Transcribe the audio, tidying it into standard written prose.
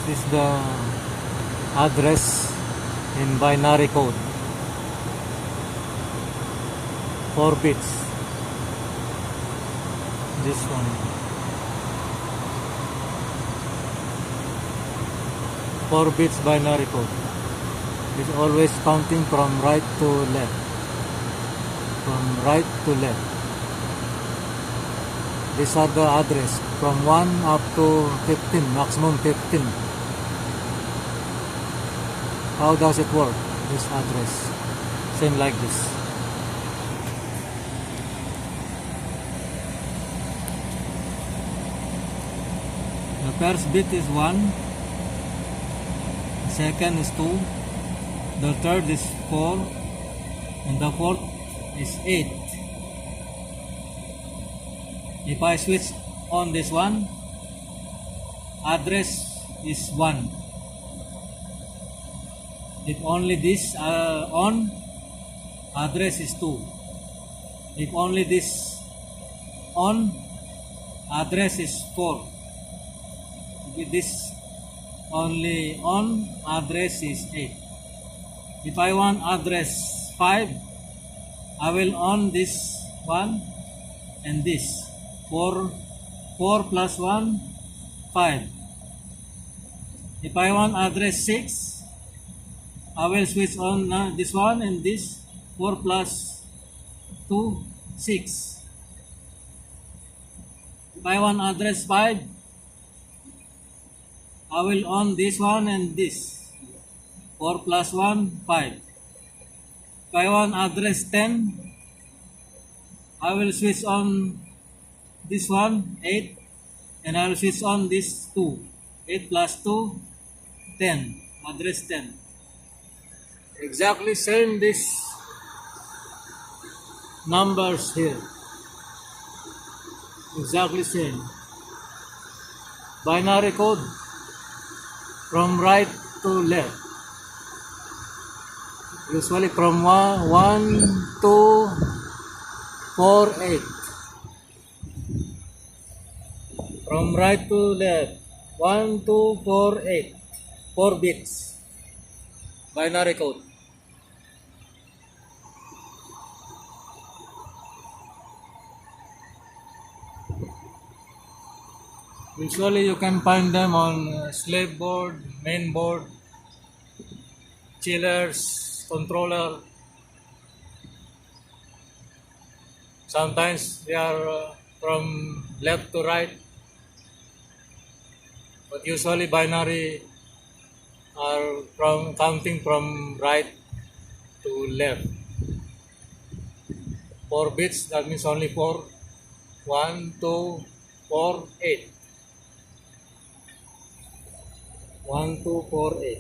This is the address in binary code. 4 bits. This one. 4 bits binary code. It's always counting from right to left. From right to left. These are the address from 1 up to 15, maximum 15. How does it work? This address. Same like this. The first bit is 1. The second is 2. The third is 4. And the fourth is 8. If I switch on this one, address is 1. If only this on, address is 2. If only this on, address is 4. If this only on, address is 8. If I want address 5, I will on this one and this. 4 plus 1, 5. If I want address 6, I will switch on this one and this. 4 plus 2, 6. If I want address 5, I will on this one and this. 4 plus 1, 5. If I want address 10, I will switch on this one, 8, and I will switch on this 2. 8 plus 2, 10. Address 10. Exactly same this numbers here. Exactly same. Binary code from right to left. Usually from 1, 2, 4, 8. From right to left. 1, 2, 4, 8. 4 bits. Binary code. Usually you can find them on slave board, main board, chillers, controller. Sometimes they are from left to right, but usually binary are from counting from right to left. 4 bits, that means only 4. 1, 2, 4, 8. 1, 2, 4, 8.